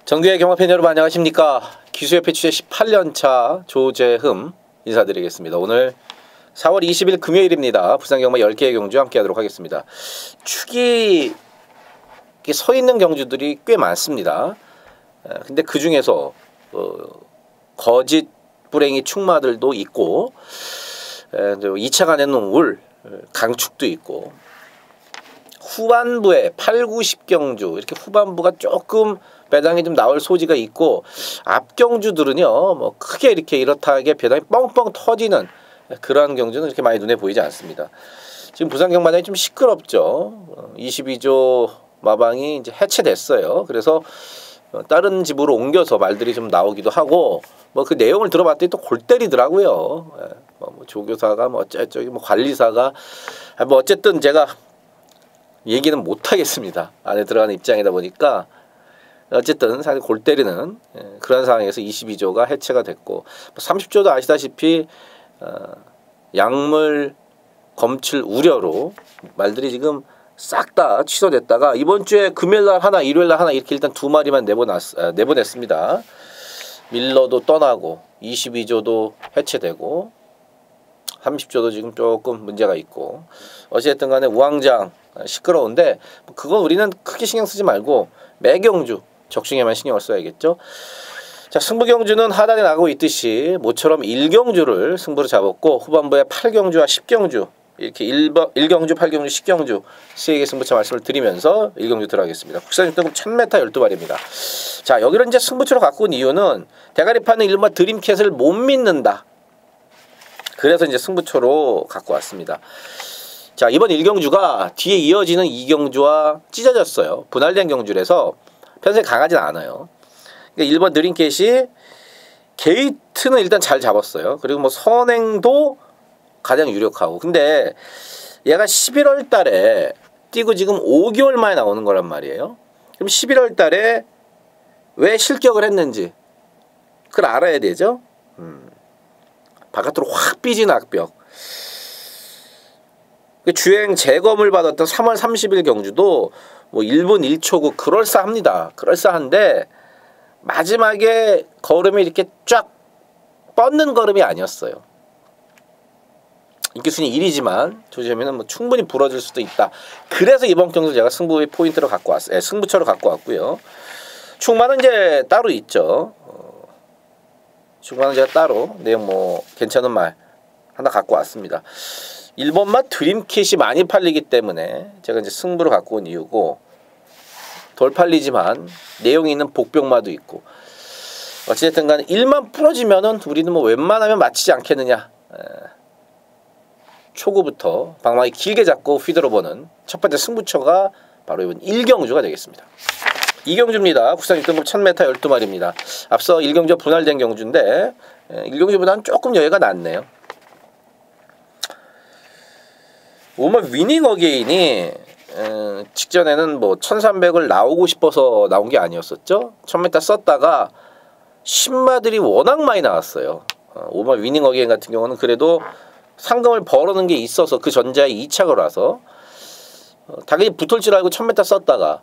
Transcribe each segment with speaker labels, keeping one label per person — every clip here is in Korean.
Speaker 1: 정규의 경마팬 여러분 안녕하십니까. 기수협회 취재 18년차 조재흠 인사드리겠습니다. 오늘 4월 20일 금요일입니다. 부산경마 10개의 경주 함께 하도록 하겠습니다. 축이 서있는 경주들이 꽤 많습니다. 근데 그 중에서 거짓 불행이 축마들도 있고 2차 간에는 울 강축도 있고 후반부에 8, 9, 10경주 이렇게 후반부가 조금 배당이 좀 나올 소지가 있고 앞 경주들은요 뭐 크게 이렇게 배당이 뻥뻥 터지는 그러한 경주는 이렇게 많이 눈에 보이지 않습니다. 지금 부산 경마장이 좀 시끄럽죠. 22조 마방이 이제 해체됐어요. 그래서 다른 집으로 옮겨서 말들이 좀 나오기도 하고 뭐 그 내용을 들어봤더니 또 골 때리더라고요. 뭐 조교사가 뭐 어쩌고저쩌고 뭐 관리사가 뭐 어쨌든 제가 얘기는 못 하겠습니다. 안에 들어가는 입장이다 보니까 어쨌든 사실 골 때리는 그런 상황에서 22조가 해체가 됐고 30조도 아시다시피 약물 검출 우려로 말들이 지금 싹 다 취소됐다가 이번 주에 금요일날 하나 일요일날 하나 이렇게 일단 두 마리만 내보냈습니다. 밀러도 떠나고 22조도 해체되고 30조도 지금 조금 문제가 있고 어쨌든 간에 우왕좌왕 시끄러운데 그건 우리는 크게 신경 쓰지 말고 매경주 적중에만 신경을 써야겠죠. 자, 승부경주는 하단에 나가고 있듯이 모처럼 1경주를 승부로 잡았고 후반부에 8경주와 10경주 이렇게 1경주, 8경주, 10경주 세 개 승부처 말씀을 드리면서 1경주 들어가겠습니다. 국산 6등급 1000m 12마리입니다. 자, 여기를 이제 승부처로 갖고 온 이유는 대가리 파는 일마 드림캣을 못 믿는다. 그래서 이제 승부처로 갖고 왔습니다. 자, 이번 1경주가 뒤에 이어지는 2경주와 찢어졌어요. 분할된 경주라서 편성이 강하진 않아요. 그러니까 1번 드림캣이 게이트는 일단 잘 잡았어요. 그리고 뭐 선행도 가장 유력하고. 근데 얘가 11월 달에 뛰고 지금 5개월 만에 나오는 거란 말이에요. 그럼 11월 달에 왜 실격을 했는지 그걸 알아야 되죠. 바깥으로 확 삐진 악벽. 주행 재검을 받았던 3월 30일 경주도 뭐 1분 1초고 그럴싸합니다. 그럴싸한데 마지막에 걸음이 이렇게 쫙 뻗는 걸음이 아니었어요. 인기순위 1위지만 조지하면 뭐 충분히 부러질 수도 있다. 그래서 이번 경주 제가 승부의 포인트로 갖고 왔어요. 승부처로 갖고 왔고요. 축마는 이제 따로 있죠. 축마는 제가 따로 내용 뭐 괜찮은 말 하나 갖고 왔습니다. 1번마 드림캣이 많이 팔리기 때문에 제가 이제 승부를 갖고 온 이유고 덜 팔리지만 내용이 있는 복병마도 있고 어쨌든 간에 1만 부러지면은 우리는 뭐 웬만하면 맞히지 않겠느냐. 초구부터 방망이 길게 잡고 휘둘러보는 첫 번째 승부처가 바로 이번 1경주가 되겠습니다. 2경주입니다. 국산 6등급 1000m 12마리입니다. 앞서 1경주와 분할된 경주인데 1경주보다는 조금 여유가 낮네요. 오마 위닝 어게인이 직전에는 뭐 1300을 나오고 싶어서 나온 게 아니었었죠. 1000m 썼다가 신마들이 워낙 많이 나왔어요. 오마 위닝 어게인 같은 경우는 그래도 상금을 벌어놓은 게 있어서 그 전자에 2착을 당연히 붙을 줄 알고 1000m 썼다가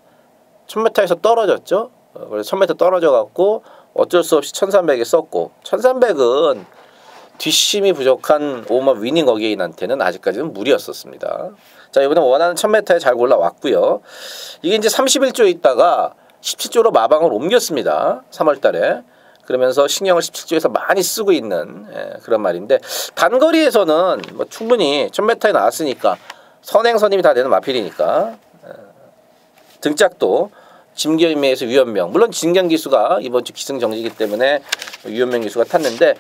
Speaker 1: 1000m에서 떨어졌죠. 그래서 1000m 떨어져 갖고 어쩔 수 없이 1300에 썼고 1300은 뒷심이 부족한 오마 위닝 어게인한테는 아직까지는 무리였었습니다. 자, 이번에 원하는 1000m에 잘 올라왔고요. 이게 이제 31조에 있다가 17조로 마방을 옮겼습니다. 3월달에. 그러면서 신경을 17조에서 많이 쓰고 있는 그런 말인데 단거리에서는 뭐 충분히 1000m에 나왔으니까 선행선임이 다 되는 마필이니까 등짝도 짐경매에서 유연명 물론 진경기수가 이번 주 기승정지이기 때문에 유연명 기수가 탔는데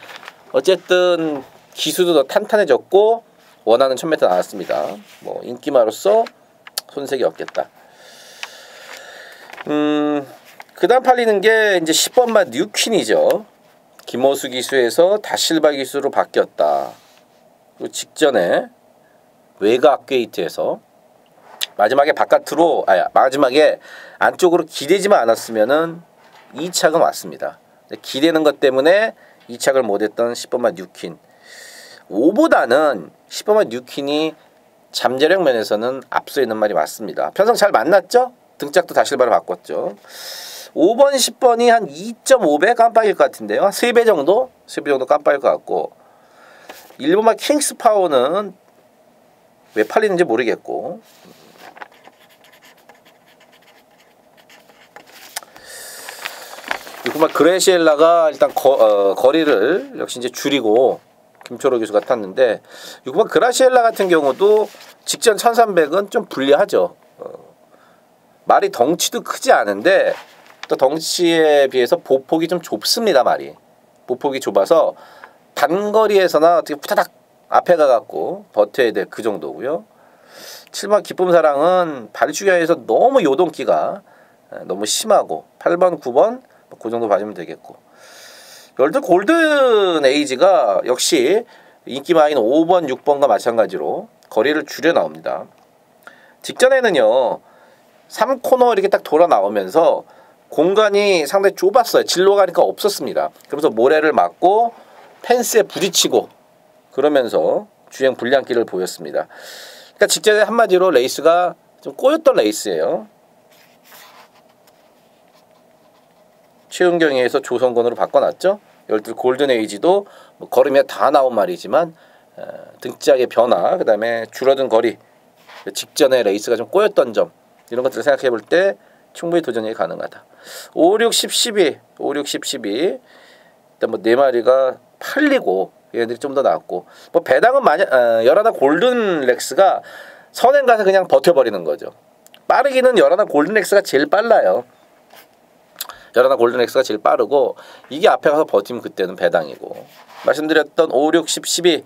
Speaker 1: 어쨌든 기수도 더 탄탄해졌고 원하는 1000m 나왔습니다. 뭐 인기마로서 손색이 없겠다. 그 다음 팔리는 게 이제 10번마 뉴퀸이죠. 김호수 기수에서 다실바 기수로 바뀌었다. 그 직전에 외곽 게이트에서 마지막에 마지막에 안쪽으로 기대지만 않았으면은 2착은 왔습니다. 기대는 것 때문에 2착을 못했던 10번마 뉴퀸. 5보다는 10번마 뉴퀸이 잠재력 면에서는 앞서 있는 말이 맞습니다. 편성 잘 만났죠? 등짝도 다실바로 바꿨죠. 5번 10번이 한 2.5배 깜빡일 것 같은데요. 한 3배 정도? 3배 정도 깜빡일 것 같고 1번마 킹스파워는 왜 팔리는지 모르겠고 6번마 그레시엘라가 일단 거리를 역시 이제 줄이고 김초로 교수가 탔는데 6번 그라시엘라 같은 경우도 직전 1300은 좀 불리하죠. 말이 덩치도 크지 않은데 또 덩치에 비해서 보폭이 좀 좁습니다. 말이 보폭이 좁아서 단거리에서나 어떻게 후다닥 앞에 가갖고 버텨야 될 그 정도고요. 7번 기쁨사랑은 발주기에서 너무 요동기가 너무 심하고 8번 9번 그 정도 봐주면 되겠고 12 골든 에이지가 역시 인기 많은 5번 6번과 마찬가지로 거리를 줄여 나옵니다. 직전에는요 3코너 이렇게 딱 돌아 나오면서 공간이 상당히 좁았어요. 진로 가니까 없었습니다. 그러면서 모래를 맞고 펜스에 부딪히고 그러면서 주행 불량기를 보였습니다. 그러니까 직전에 한마디로 레이스가 좀 꼬였던 레이스예요. 최은경에서 조성건으로 바꿔놨죠. 12 골든 에이지도 뭐 걸으면 다 나온 말이지만 등짝의 변화, 그 다음에 줄어든 거리, 직전에 레이스가 좀 꼬였던 점 이런 것들을 생각해 볼 때 충분히 도전이 가능하다. 5, 6, 10, 12, 5, 6, 10, 12 일단 뭐 네 마리가 팔리고 얘네들이 좀 더 나았고 뭐 배당은 열하나 골든 렉스가 선행 가서 그냥 버텨버리는 거죠. 빠르기는 열하나 골든 렉스가 제일 빨라요. 열하나 골든 렉스가 제일 빠르고 이게 앞에 가서 버티면 그때는 배당이고 말씀드렸던 5, 6, 10, 12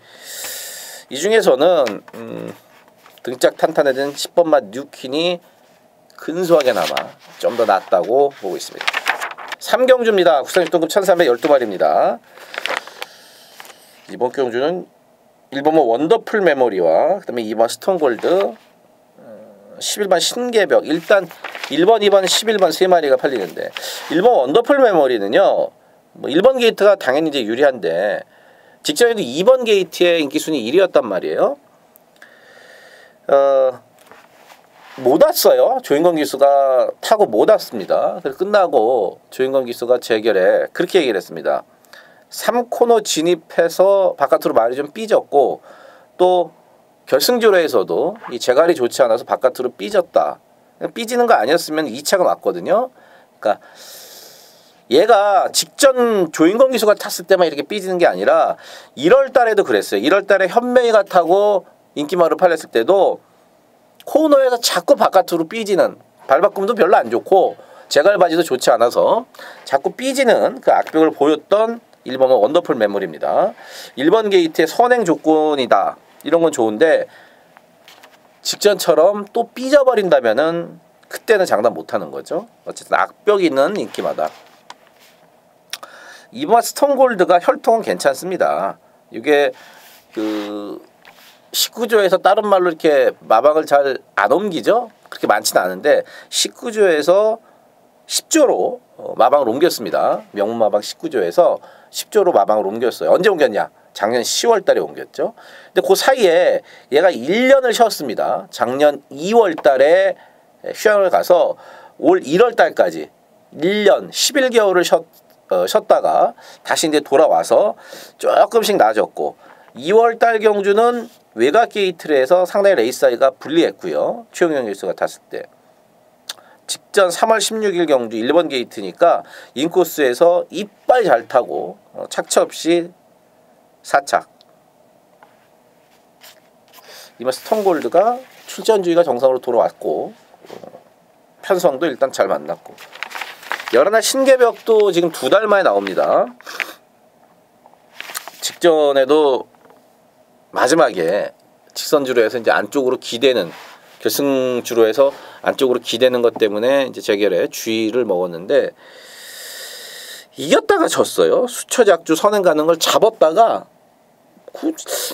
Speaker 1: 이 중에서는 등짝 탄탄해진 10번마 뉴퀸이 근소하게나마 좀 더 낫다고 보고 있습니다. 3경주입니다. 국산 6등급 1312마리입니다. 이번 경주는 1번마 원더풀 메모리와 그 다음에 2번 스톤골드 11번 신개벽 일단 1번, 2번, 11번 3마리가 팔리는데 1번 원더풀 메모리는요 뭐 1번 게이트가 당연히 이제 유리한데 직전에도 2번 게이트의 인기순위 1위였단 말이에요. 못 왔어요. 조인건 기수가 타고 못 왔습니다. 그래서 끝나고 조인건 기수가 재결에 그렇게 얘기를 했습니다. 3코너 진입해서 바깥으로 말이 좀 삐졌고 또 결승조례에서도 이 재갈이 좋지 않아서 바깥으로 삐졌다. 삐지는 거 아니었으면 2차가 왔거든요. 그러니까 얘가 직전 조인건 기수가 탔을 때만 이렇게 삐지는 게 아니라 1월 달에도 그랬어요. 1월 달에 현명이가 타고 인기마루 팔렸을 때도 코너에서 자꾸 바깥으로 삐지는 발바꿈도 별로 안 좋고 재갈바지도 좋지 않아서 자꾸 삐지는 그 악벽을 보였던 1번은 원더풀 메모리입니다. 1번 게이트의 선행 조건이다. 이런 건 좋은데 직전처럼 또 삐져버린다면은 그때는 장담 못하는 거죠. 어쨌든 악벽이 있는 인기마다. 2번 스톤골드가 혈통은 괜찮습니다. 이게 그 19조에서 다른 말로 이렇게 마방을 잘 안 옮기죠. 그렇게 많지는 않은데 19조에서 10조로 마방을 옮겼습니다. 명문 마방 19조에서 10조로 마방을 옮겼어요. 언제 옮겼냐? 작년 10월 달에 옮겼죠. 근데 그 사이에 얘가 1년을 쉬었습니다. 작년 2월 달에 휴양을 가서 올 1월 달까지 1년 11개월을 쉬었다가 다시 이제 돌아와서 조금씩 나아졌고 2월 달 경주는 외곽 게이트를 해서 상당히 레이스 사이가 불리했고요. 최용영 교수가 탔을 때. 직전 3월 16일 경주 1번 게이트니까 인코스에서 이빨 잘 타고 착취 없이 4착. 이번 스톤골드가 출전주의가 정상으로 돌아왔고 편성도 일단 잘 만났고 열하나 신개벽도 지금 2달 만에 나옵니다. 직전에도 마지막에 직선주로에서 이제 안쪽으로 기대는 결승주로에서 안쪽으로 기대는 것 때문에 이제 재결에 주의를 먹었는데 이겼다가 졌어요. 수처작주 선행 가는 걸 잡았다가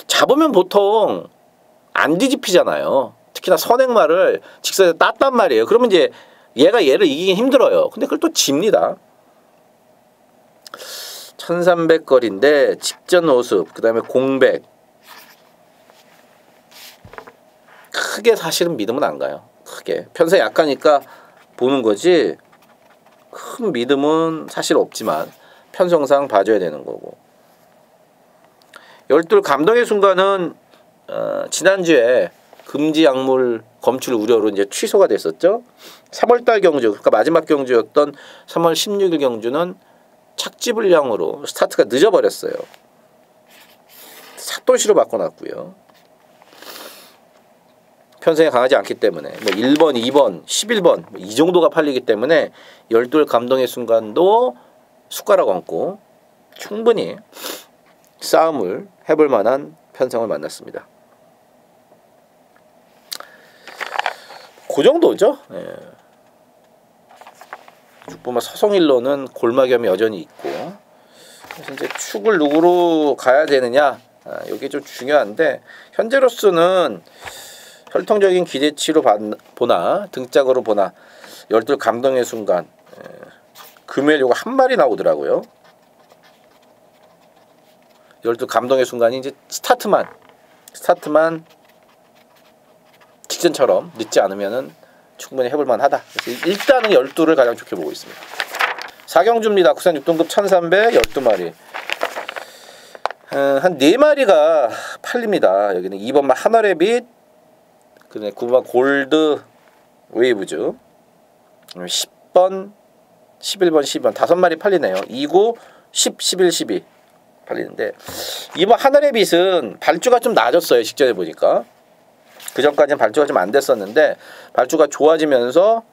Speaker 1: 잡으면 보통 안 뒤집히잖아요. 특히나 선행말을 직선에서 땄단 말이에요. 그러면 이제 얘가 얘를 이기기 힘들어요. 근데 그걸 또 집니다. 1300거리인데 직전 호습 그 다음에 공백 크게 사실은 믿으면 안 가요. 크게 편세 약하니까 보는 거지 큰 믿음은 사실 없지만 편성상 봐줘야 되는 거고. 열둘 감동의 순간은 지난주에 금지 약물 검출 우려로 이제 취소가 됐었죠. 3월달 경주, 그러니까 마지막 경주였던 3월 16일 경주는 착지 불량으로 스타트가 늦어버렸어요. 삿도시로 바꿔놨고요. 편성에 강하지 않기 때문에 뭐 1번, 2번, 11번 이 정도가 팔리기 때문에 열둘 감동의 순간도 숟가락 얹고 충분히 싸움을 해볼 만한 편성을 만났습니다. 그 정도죠. 예. 6번마 서성일로는 골마겸이 여전히 있고, 그래서 이제 축을 누구로 가야 되느냐, 이게 좀 중요한데 현재로서는 혈통적인 기대치로 보나 등짝으로 보나 열둘 감동의 순간 금요일 요거 한 마리 나오더라고요. 열둘 감동의 순간이 이제 스타트만 직전처럼 늦지 않으면은 충분히 해볼만 하다. 그래서 일단은 열둘을 가장 좋게 보고 있습니다. 4경주입니다. 국산 6등급 1300 12마리. 한 4마리가 팔립니다. 여기는 2번마 하나레빗, 그다음에 9번마 골드 웨이브즈, 10번, 11번, 12번 5마리 팔리네요. 29, 10, 11, 12 팔리는데, 이번 하나레빗은 발주가 좀 낮았어요. 직전에 보니까. 그 전까지는 발주가 좀 안 됐었는데 발주가 좋아지면서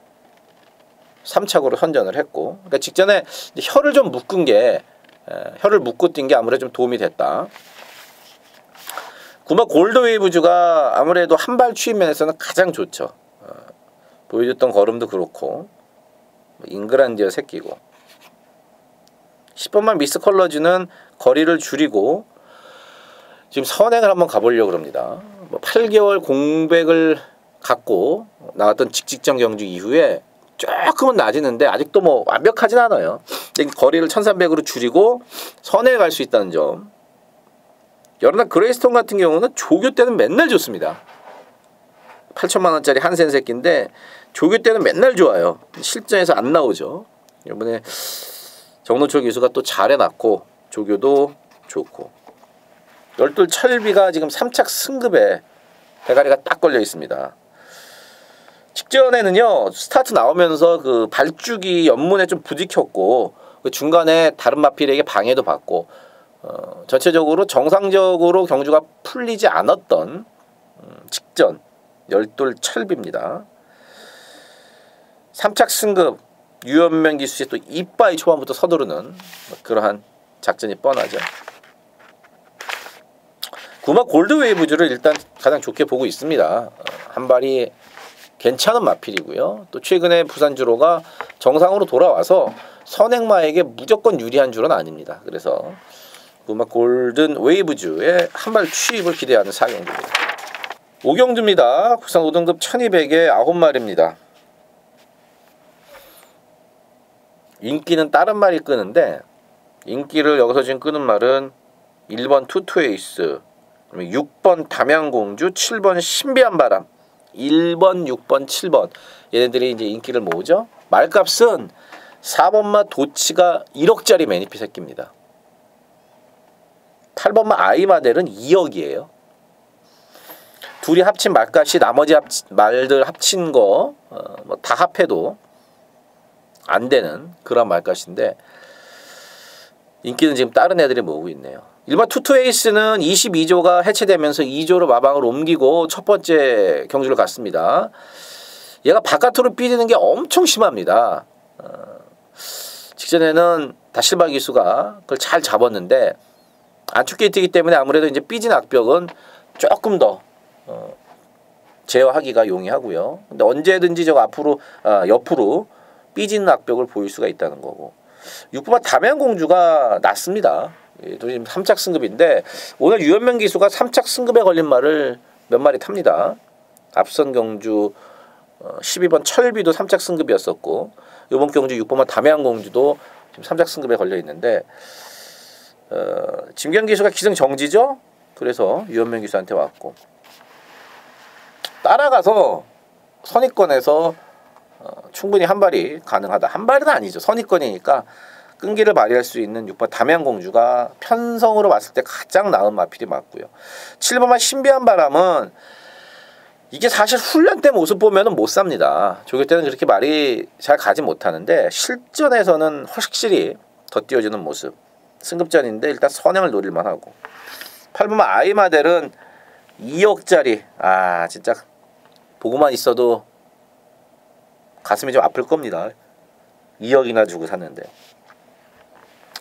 Speaker 1: 3착으로 선전을 했고, 그러니까 직전에 혀를 좀 묶은 게, 혀를 묶고 뛴 게 아무래도 좀 도움이 됐다. 9번 골드웨이브즈가 아무래도 한발 추임 면에서는 가장 좋죠. 보여줬던 걸음도 그렇고 잉그란디어 새끼고, 10번만 미스 컬러즈는 거리를 줄이고 지금 선행을 한번 가보려고 합니다. 8개월 공백을 갖고 나왔던 직직전 경주 이후에 조금은 낮이는데 아직도 뭐 완벽하진 않아요. 거리를 1300으로 줄이고 선행에 갈 수 있다는 점. 여러날 그레이스톤 같은 경우는 조교 때는 맨날 좋습니다. 8천만원짜리 한센 새끼인데 조교 때는 맨날 좋아요. 실전에서 안 나오죠. 이번에 정노철 기수가 또 잘해놨고 조교도 좋고, 열둘 철비가 지금 3착 승급에 대가리가 딱 걸려 있습니다. 직전에는요 스타트 나오면서 그 발주기 연문에 좀 부딪혔고 그 중간에 다른 마필에게 방해도 받고 전체적으로 정상적으로 경주가 풀리지 않았던 직전 열둘 철비입니다. 3착 승급 유연명 기수의 또 이빠이 초반부터 서두르는 그러한 작전이 뻔하죠. 9번 골드웨이브즈를 일단 가장 좋게 보고 있습니다. 한 발이 괜찮은 마필이고요. 또 최근에 부산주로가 정상으로 돌아와서 선행마에게 무조건 유리한 줄은 아닙니다. 그래서 9번 골든웨이브즈의 한 발 취입을 기대하는 4경주입니다. 5경주입니다. 국산 5등급 1200에 9마리입니다. 인기는 다른 말이 끄는데 인기를 여기서 지금 끄는 말은 1번 투투에이스, 6번 담양공주, 7번 신비한 바람, 1번, 6번, 7번 얘네들이 이제 인기를 모으죠. 말값은 4번마 도치가 1억짜리 매니피 새끼입니다. 8번마 아이마델은 2억이에요. 둘이 합친 말값이 나머지 말들 합친 거 뭐 다 합해도 안 되는 그런 말값인데 인기는 지금 다른 애들이 모으고 있네요. 일반 투투에이스는 22조가 해체되면서 2조로 마방을 옮기고 첫 번째 경주를 갔습니다. 얘가 바깥으로 삐지는 게 엄청 심합니다. 직전에는 다실바 기수가 그걸 잘 잡았는데 안축 게이트이기 때문에 아무래도 이제 삐진 악벽은 조금 더 제어하기가 용이하고요. 근데 언제든지 저 앞으로 옆으로 삐진 악벽을 보일 수가 있다는 거고, 6번 담양공주가 낮습니다. 지금 3착 승급인데 오늘 유연명 기수가 3착 승급에 걸린 말을 몇 마리 탑니다. 앞선 경주 12번 철비도 3착 승급이었었고 이번 경주 6번만 담양공주도 지금 3착 승급에 걸려 있는데 진경 기수가 기승정지죠. 그래서 유연명 기수한테 왔고 따라가서 선입권에서 충분히 한 발이 가능하다. 한 발은 아니죠. 선입견이니까 끈기를 발휘할 수 있는 6번 담양공주가 편성으로 봤을 때 가장 나은 마필이 맞고요. 7번만 신비한 바람은 이게 사실 훈련 때 모습 보면은 못 삽니다. 조교 때는 그렇게 말이 잘 가지 못하는데 실전에서는 확실히 더 띄워주는 모습. 승급전인데 일단 선행을 노릴만 하고. 8번만 아이마델은 2억짜리. 아 진짜 보고만 있어도 가슴이 좀 아플 겁니다. 2억이나 주고 샀는데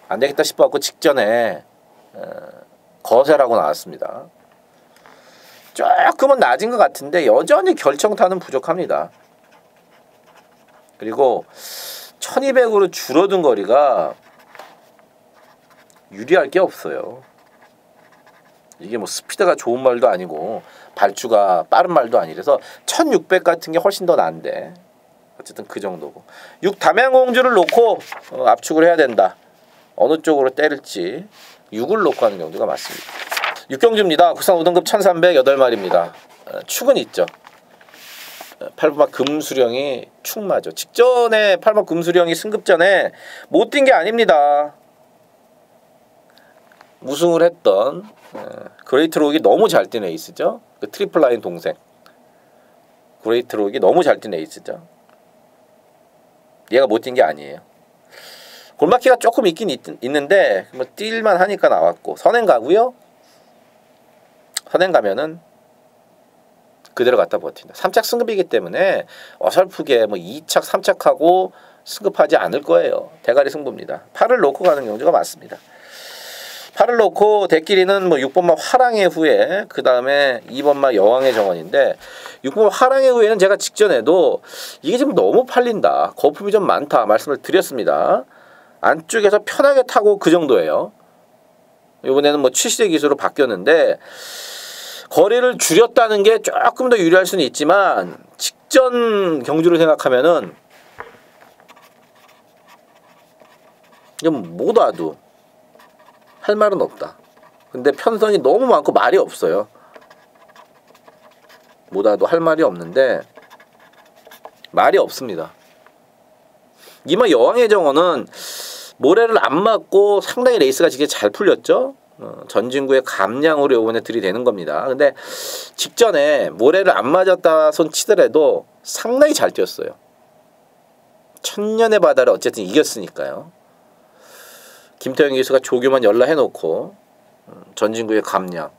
Speaker 1: 안 되겠다 싶어갖고 직전에 거세라고 나왔습니다. 조금은 낮은 것 같은데 여전히 결정타는 부족합니다. 그리고 1200으로 줄어든 거리가 유리할 게 없어요. 이게 뭐 스피드가 좋은 말도 아니고 발주가 빠른 말도 아니라서 1600 같은 게 훨씬 더 나은데 어쨌든 그 정도고. 6 담양공주를 놓고 압축을 해야 된다. 어느 쪽으로 때릴지 6을 놓고 하는 경우가 맞습니다. 6경주입니다. 국산 5등급 1308마리입니다. 축은 있죠. 8번마 금수령이 축 맞아. 직전에 8번 금수령이 승급전에 못 뛴 게 아닙니다. 우승을 했던 그레이트록이 너무 잘 뛴 에이스죠. 그 트리플라인 동생 그레이트록이 너무 잘 뛴 에이스죠. 얘가 못 뛴 게 아니에요. 골마키가 조금 있긴 있는데 뭐 뛸만 하니까 나왔고. 선행 가고요. 선행 가면은 그대로 갖다 버틴다. 3착 승급이기 때문에 어설프게 뭐 2착 3착하고 승급하지 않을 거예요. 대가리 승부입니다. 8을 놓고 가는 경우가 많습니다. 8을 놓고 대끼리는 뭐 6번마 화랑의 후에 그 다음에 2번마 여왕의 정원인데 6번마 화랑의 후에는 제가 직전에도 이게 지금 너무 팔린다. 거품이 좀 많다 말씀을 드렸습니다. 안쪽에서 편하게 타고 그 정도예요. 이번에는 뭐 7시대 기술로 바뀌었는데 거리를 줄였다는 게 조금 더 유리할 수는 있지만 직전 경주를 생각하면은 못 와도 할 말은 없다. 근데 편성이 너무 많고 말이 없어요. 못 와도 할 말이 없는데 말이 없습니다. 이마 여왕의 정원은 모래를 안 맞고 상당히 레이스가 되게 잘 풀렸죠. 전진구의 감량으로 요번에 들이대는 겁니다. 근데 직전에 모래를 안 맞았다 손 치더라도 상당히 잘 뛰었어요. 천년의 바다를 어쨌든 이겼으니까요. 김태형 기수가 조교만 연락해놓고 전진구의 감량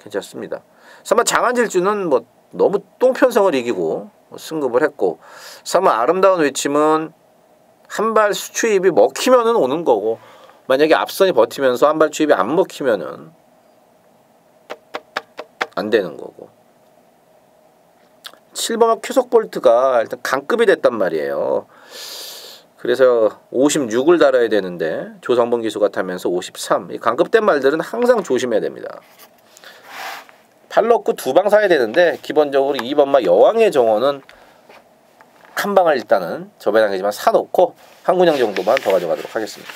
Speaker 1: 괜찮습니다. 3번 장안질주는 뭐 너무 똥편성을 이기고 승급을 했고 3번 아름다운 외침은 한 발 수추입이 먹히면은 오는 거고 만약에 앞선이 버티면서 한 발 추입이 안 먹히면은 안 되는 거고. 7번 큐석 볼트가 일단 강급이 됐단 말이에요. 그래서 56을 달아야 되는데 조성범 기수가 타면서 53. 이 강급된 말들은 항상 조심해야 됩니다. 팔 넣고 두 방 사야 되는데 기본적으로 2번마 여왕의 정원은 한 방을 일단은 저배당이지만 사놓고 한 군양 정도만 더 가져가도록 하겠습니다.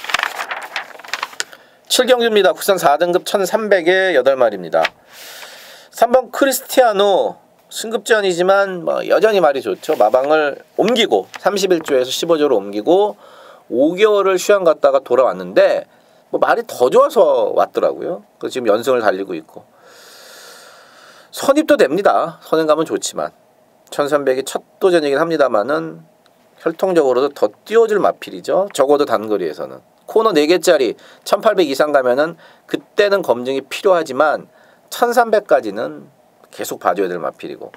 Speaker 1: 7경주입니다. 국산 4등급 1300에 8마리입니다. 3번 크리스티아노 승급전이지만 뭐 여전히 말이 좋죠. 마방을 옮기고 31조에서 15조로 옮기고 5개월을 휴양 갔다가 돌아왔는데 뭐 말이 더 좋아서 왔더라고요. 그래서 지금 연승을 달리고 있고 선입도 됩니다. 선행 가면 좋지만 1300이 첫 도전이긴 합니다만은 혈통적으로도 더 띄워줄 마필이죠. 적어도 단거리에서는 코너 4개짜리 1800 이상 가면은 그때는 검증이 필요하지만 1300까지는 계속 봐줘야 될 마필이고.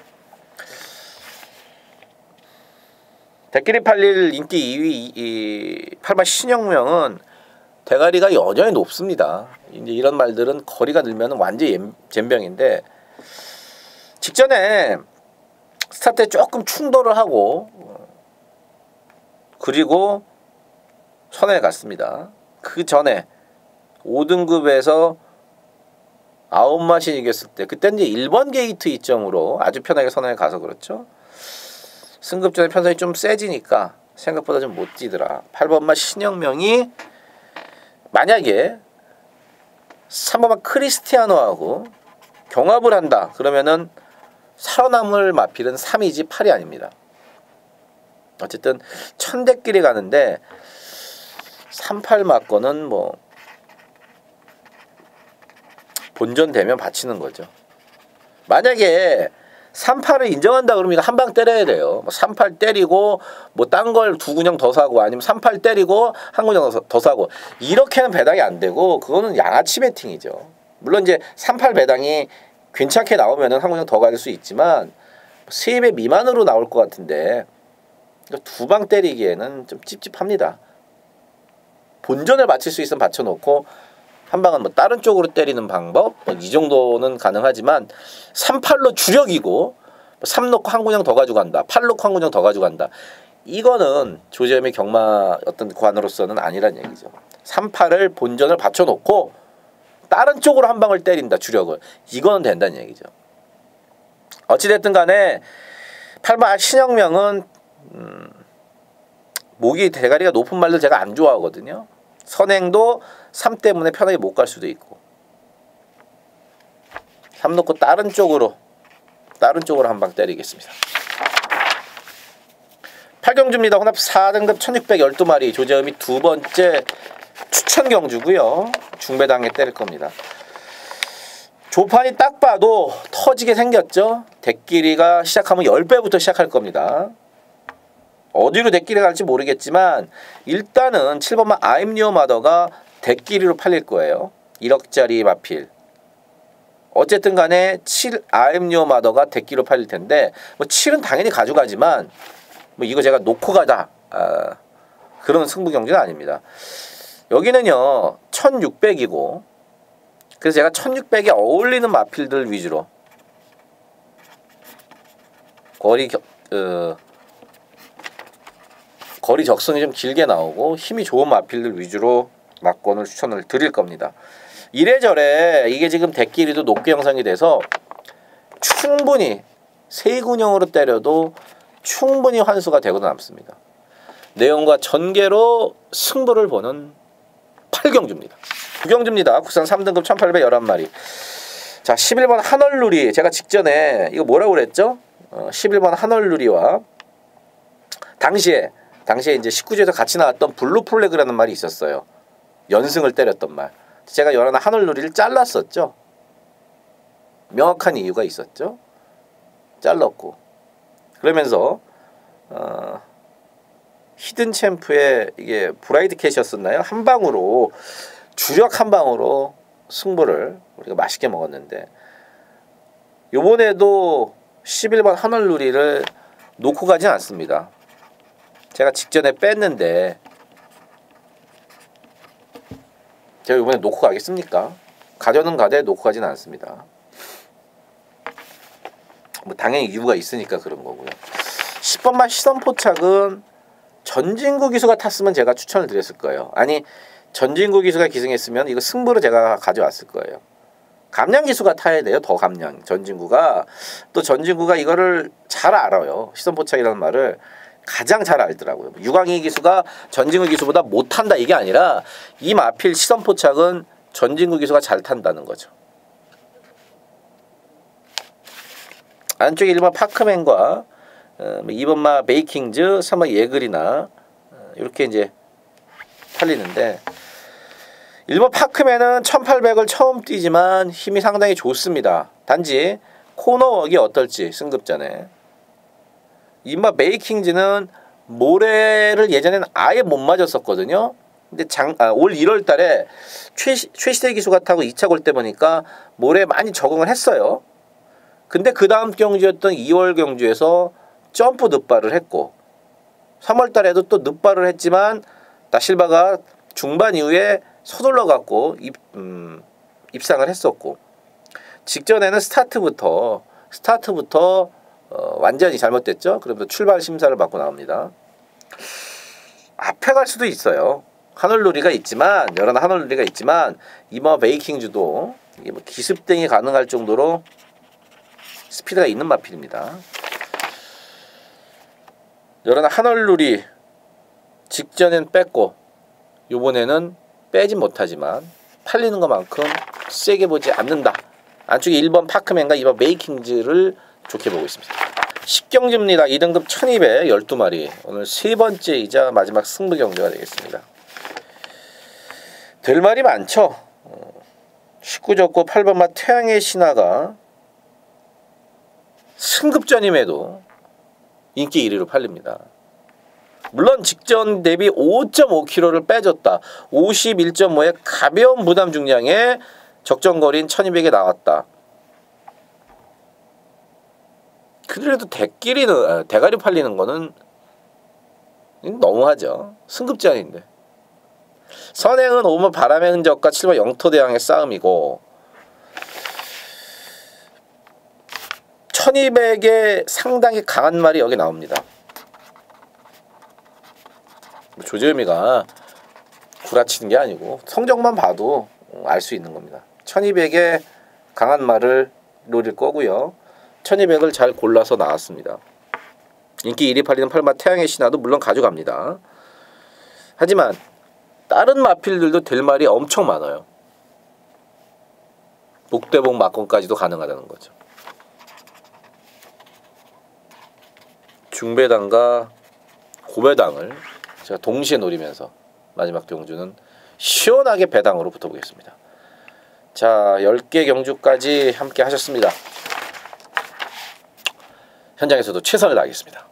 Speaker 1: 대끼리 팔릴 인기 2위 이 8번 신영명은 대가리가 여전히 높습니다. 이제 이런 말들은 거리가 늘면 완전히 젬병인데 직전에 스타트에 조금 충돌을 하고 그리고 선에 갔습니다. 그 전에 5등급에서 9마신 이겼을 때 그때는 이제 1번 게이트 이점으로 아주 편하게 선에 가서 그렇죠. 승급 전에 편성이 좀 세지니까 생각보다 좀 못 뛰더라. 8번마 신영명이 만약에 3번마 크리스티아노하고 경합을 한다 그러면은 살아남을 마필은 3이지 8이 아닙니다. 어쨌든 1000대끼리 가는데 38 맞고는 뭐 본전되면 바치는 거죠. 만약에 38을 인정한다 그러면 이거 한 방 때려야 돼요. 38 때리고 뭐 딴 걸 2군형 더 사고 아니면 38 때리고 한 군형 더 사고 이렇게는 배당이 안 되고 그거는 양아치 베팅이죠. 물론 이제 38 배당이 괜찮게 나오면은 한 군형 더 가질 수 있지만 3배 미만으로 나올 것 같은데 2방 때리기에는 좀 찝찝합니다. 본전을 바칠 수 있으면 받쳐놓고 한 방은 뭐 다른 쪽으로 때리는 방법 이 정도는 가능하지만 38로 주력이고 3 넣고 한 군형 더 가져간다 8 넣고 한 군형 더 가져간다 이거는 조재현의 경마 어떤 관으로서는 아니란 얘기죠. 38을 본전을 받쳐놓고 다른 쪽으로 한 방을 때린다 주력을 이거는 된다는 얘기죠. 어찌됐든 간에 8번 신영명은 목이 대가리가 높은 말들 제가 안 좋아하거든요. 선행도 3 때문에 편하게 못 갈 수도 있고 3 놓고 다른 쪽으로 한 방 때리겠습니다. 8경주입니다. 혼합 4등급 1612마리 조재음이 두 번째 추천 경주고요. 중배당에 때릴 겁니다. 조판이 딱 봐도 터지게 생겼죠. 대끼리가 시작하면 10배부터 시작할 겁니다. 어디로 대끼리 갈지 모르겠지만 일단은 7번만 아임리오 마더가 대끼리로 팔릴 거예요. 1억짜리 마필. 어쨌든 간에 7 아임리오 마더가 대끼리로 팔릴 텐데 뭐 7은 당연히 가져가지만 뭐 이거 제가 놓고 가다 그런 승부 경기는 아닙니다. 여기는요 1600이고 그래서 제가 1600에 어울리는 마필들 위주로 거리 적성이 좀 길게 나오고 힘이 좋은 마필들 위주로 막권을 추천을 드릴 겁니다. 이래저래 이게 지금 대끼리도 높게 형성이 돼서 충분히 세군형으로 때려도 충분히 환수가 되고 남습니다. 내용과 전개로 승부를 보는 8경주입니다. 9경주입니다. 국산 3등급 1811마리. 자 11번 한얼누리 제가 직전에 이거 뭐라고 그랬죠? 11번 한얼누리와 당시에 이제 19주에서 같이 나왔던 블루플래그라는 말이 있었어요. 연승을 때렸던 말. 제가 연하나 한얼누리를 잘랐었죠. 명확한 이유가 있었죠. 잘랐고 그러면서 히든 챔프의 이게 브라이드 캐시였었나요? 한 방으로 주력 한 방으로 승부를 우리가 맛있게 먹었는데 요번에도 11번 한얼누리를 놓고 가진 않습니다. 제가 직전에 뺐는데 제가 이번에 놓고 가겠습니까? 가져는 가되 놓고 가진 않습니다. 뭐 당연히 이유가 있으니까 그런 거고요. 10번만 시선포착은 전진구 기수가 탔으면 제가 추천을 드렸을 거예요. 아니 전진구 기수가 기승했으면 이거 승부로 제가 가져왔을 거예요. 감량 기수가 타야 돼요. 더 감량. 전진구가 이거를 잘 알아요. 시선포착이라는 말을 가장 잘 알더라고요. 유광희 기수가 전진구 기수보다 못한다 이게 아니라 이 마필 시선포착은 전진구 기수가 잘 탄다는 거죠. 안쪽에 1번 파크맨과 2번 마 베이킹즈, 3번 예글이나 이렇게 이제 팔리는데 1번 파크맨은 1800을 처음 뛰지만 힘이 상당히 좋습니다. 단지 코너웍이 어떨지 승급전에 2번 베이킹즈는 모래를 예전에는 아예 못 맞았었거든요. 근데 올 1월 달에 최시대 기수가 타고 2차 골 때 보니까 모래에 많이 적응을 했어요. 근데 그 다음 경주였던 2월 경주에서 점프 늑발을 했고 3월 달에도 또 늑발을 했지만 다실바가 중반 이후에 서둘러 갖고 입상을 했었고 직전에는 스타트부터 완전히 잘못됐죠. 그러면서 출발 심사를 받고 나옵니다. 앞에 갈 수도 있어요. 한얼누리가 있지만 여러 한얼누리가 있지만 이마 베이킹주도 이게 뭐 기습등이 가능할 정도로 스피드가 있는 마필입니다. 여러 한얼누리 직전엔 뺐고 요번에는 빼진 못하지만 팔리는 것만큼 세게 보지 않는다. 안쪽에 1번 파크맨과 2번 베이킹즈를 좋게 보고 있습니다. 식경주입니다. 2등급 1200 12마리. 오늘 세 번째이자 마지막 승부 경주가 되겠습니다. 될 말이 많죠. 19졌고 8번마 태양의 신화가 승급전임에도 인기 1위로 팔립니다. 물론 직전 대비 5.5kg를 빼줬다. 51.5의 가벼운 부담 중량에 적정거리인 1200에 나왔다. 그래도 대가리 팔리는 거는 너무하죠. 승급전인데. 선행은 5번 바람의 흔적과 7번 영토대왕의 싸움이고 1200의 상당히 강한 말이 여기 나옵니다. 조재음이가 구라치는 게 아니고 성적만 봐도 알 수 있는 겁니다. 1200의 강한 말을 노릴 거고요. 1200을 잘 골라서 나왔습니다. 인기 1위 팔리는 8마 태양의 신화도 물론 가져갑니다. 하지만 다른 마필들도 될 말이 엄청 많아요. 복대복 막건까지도 가능하다는 거죠. 중배당과 고배당을 제가 동시에 노리면서 마지막 경주는 시원하게 배당으로 붙어보겠습니다. 자, 10개 경주까지 함께 하셨습니다. 현장에서도 최선을 다하겠습니다.